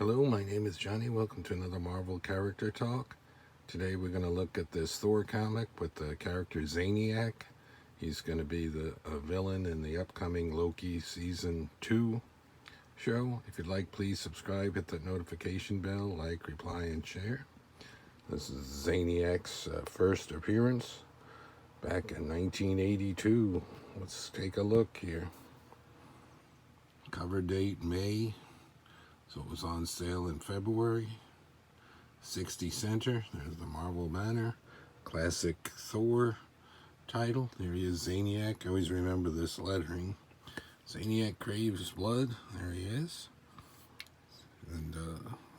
Hello, my name is Johnny. Welcome to another Marvel Character Talk. Today we're going to look at this Thor comic with the character Zaniac. He's going to be a villain in the upcoming Loki Season 2 show. If you'd like, please subscribe, hit that notification bell, like, reply, and share. This is Zaniac's first appearance back in 1982. Let's take a look here. Cover date May. So it was on sale in February. 60 center. There's the Marvel banner. Classic Thor title. There he is, Zaniac. I always remember this lettering. Zaniac craves blood. There he is. And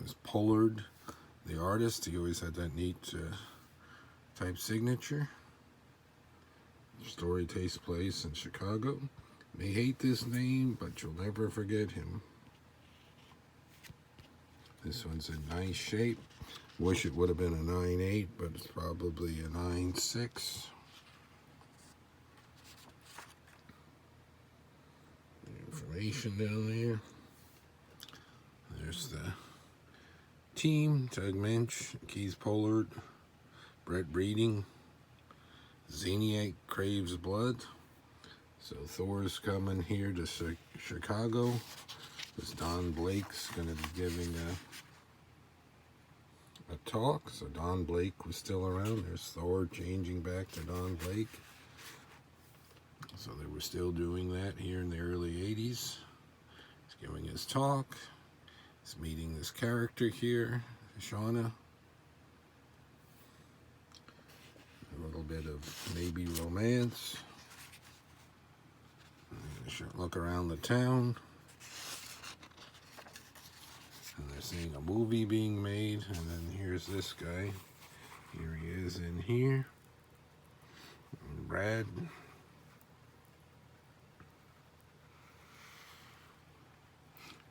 this Pollard, the artist, he always had that neat type signature. The story takes place in Chicago. You may hate this name, but you'll never forget him. This one's in nice shape. Wish it would have been a 9.8, but it's probably a 9.6. Information down there. There's the team. Tug Mensch, Keith Pollard, Brett Breeding. Zaniac craves blood. So Thor's coming here to Chicago. This Don Blake's going to be giving a talk. So Don Blake was still around. There's Thor changing back to Don Blake. So they were still doing that here in the early 80s. He's giving his talk. He's meeting this character here, Shauna. A little bit of maybe romance. Look around the town. And they're seeing a movie being made. And then here's this guy. Here he is in here. And Brad.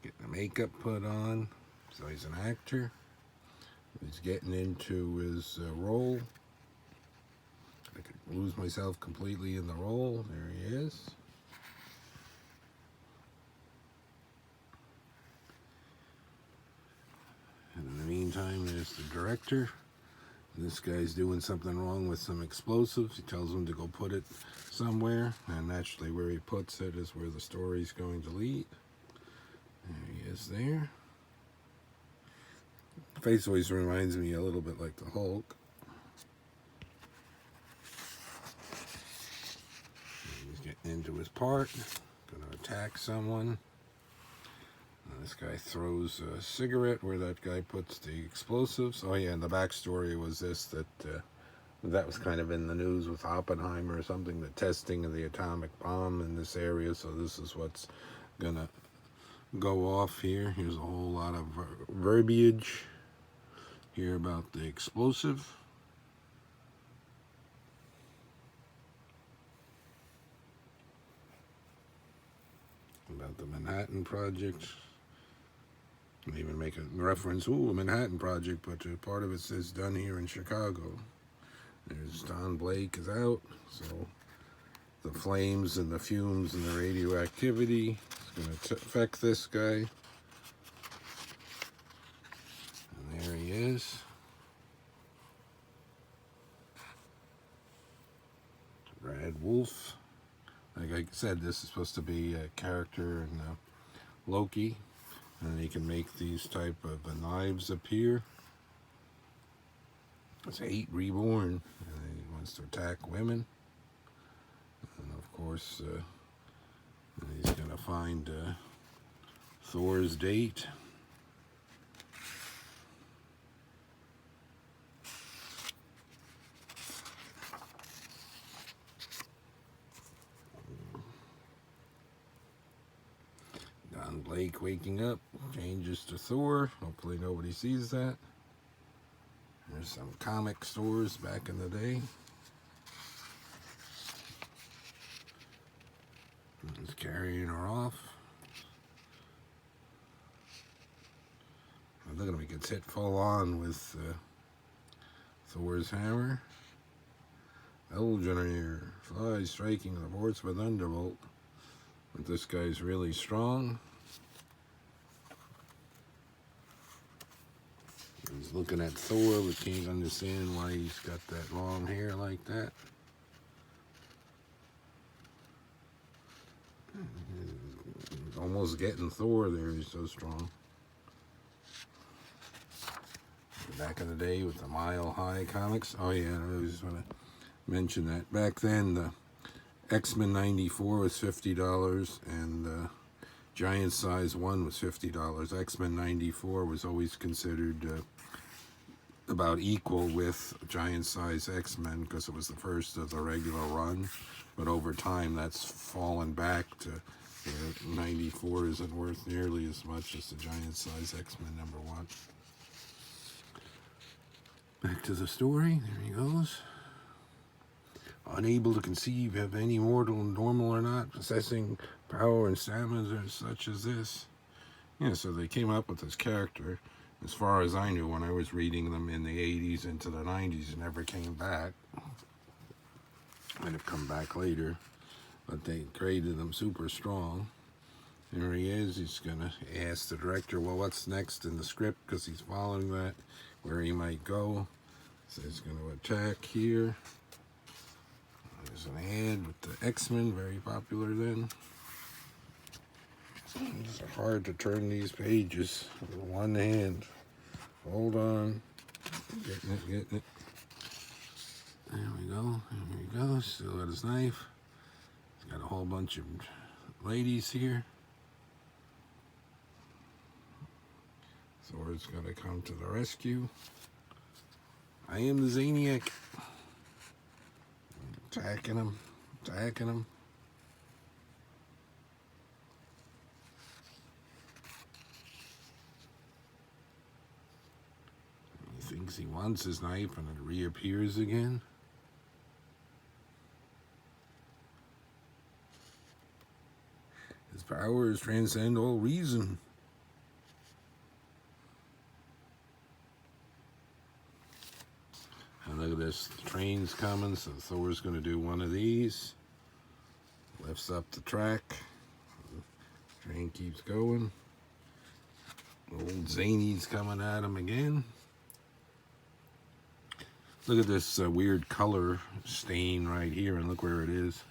Getting the makeup put on. So he's an actor. He's getting into his role. I could lose myself completely in the role. There he is. And in the meantime, there's the director. This guy's doing something wrong with some explosives. He tells him to go put it somewhere. And naturally, where he puts it is where the story's going to lead. There he is there. The face always reminds me a little bit like the Hulk. He's getting into his part. Going to attack someone. This guy throws a cigarette where that guy puts the explosives. Oh yeah, and the backstory was this, that was kind of in the news with Oppenheimer or something, the testing of the atomic bomb in this area. So this is what's gonna go off here. Here's a whole lot of verbiage here about the explosive. About the Manhattan Project. And even make a reference, ooh, a Manhattan Project, but part of it says done here in Chicago. There's Don Blake is out, so the flames and the fumes and the radioactivity is going to affect this guy. And there he is. Brad Wolf. Like I said, this is supposed to be a character in Loki. And he can make these type of knives appear. It's Hate Reborn. And he wants to attack women. And of course, he's going to find Thor's date. Blake waking up, changes to Thor. Hopefully nobody sees that. There's some comic stores back in the day. He's carrying her off. Look at him, he gets hit full on with Thor's hammer. Elgenir flies, striking the force with Thunderbolt. But this guy's really strong. looking at Thor, but can't understand why he's got that long hair like that. He's almost getting Thor there, he's so strong. Back in the day with the Mile High comics. Oh yeah, I just want to mention that. Back then, the X-Men 94 was $50, and the Giant Size 1 was $50. X-Men 94 was always considered about equal with Giant Size X-Men because it was the first of the regular run. But over time, that's fallen back to where 94 isn't worth nearly as much as the Giant Size X-Men #1. Back to the story. There he goes. Unable to conceive of any mortal, normal or not, possessing power and stamina such as this. Yeah, so they came up with this character. As far as I knew, when I was reading them in the 80s into the 90s, it never came back. Might have come back later, but they created them super strong. There he is. He's going to ask the director, well, what's next in the script, because he's following that, where he might go. So he's going to attack here. There's an ad with the X-Men, very popular then. It's hard to turn these pages with one hand. Hold on. Getting it. There we go. There we go. Still got his knife. He's got a whole bunch of ladies here. Thor's going to come to the rescue. I am the Zaniac. Attacking him. Attacking him. He thinks he wants his knife and it reappears again. His powers transcend all reason. And look at this, the train's coming, so Thor's going to do one of these. Lifts up the track. The train keeps going. Old Zany's coming at him again. Look at this weird color stain right here, and look where it is.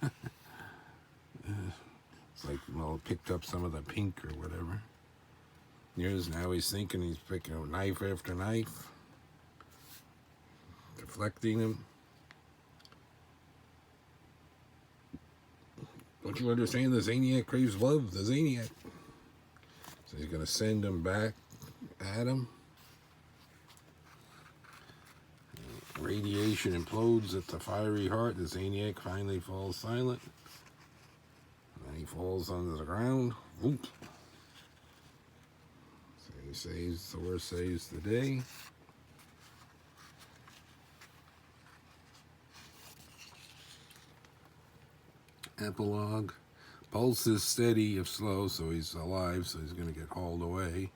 It's like, well, it picked up some of the pink or whatever. Here's now he's thinking he's picking up knife after knife. Deflecting him. Don't you understand? The Zaniac craves love. The Zaniac. So he's going to send him back at him. Radiation implodes at the fiery heart. The Zaniac finally falls silent. And then he falls onto the ground. Whoop. So he saves, Thor saves the day. Epilogue. Pulse is steady if slow, so he's alive, so he's going to get hauled away.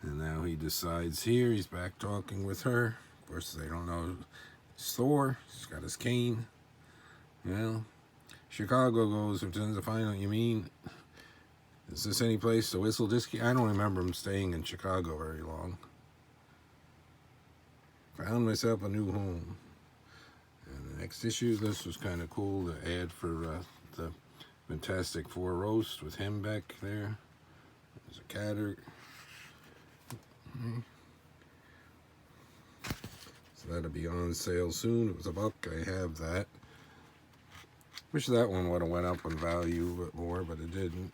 And now he decides here, he's back talking with her. Of course, they don't know it's Thor. He's got his cane. Well, Chicago goes, if there's a final, you mean, is this any place to whistle disky? I don't remember him staying in Chicago very long. Found myself a new home. And the next issue, this was kind of cool, the ad for the Fantastic Four roast with him back there. There's a catter. So that'll be on sale soon. It was $1. I have that. Wish that one would have went up in value a bit more, but it didn't.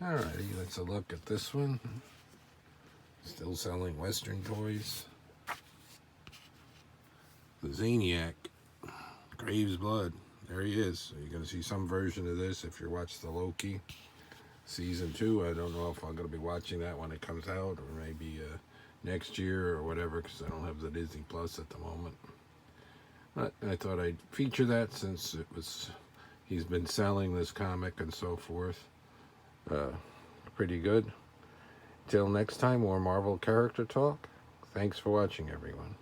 Alrighty, let's a look at this one. Still selling Western toys. The Zaniac craves blood. There he is. So you're going to see some version of this if you watch the Loki season 2. I don't know if I'm going to be watching that when it comes out, or maybe next year or whatever, because I don't have the Disney Plus at the moment. But I thought I'd feature that since he's been selling this comic and so forth. Pretty good. Till next time, more Marvel character talk. Thanks for watching, everyone.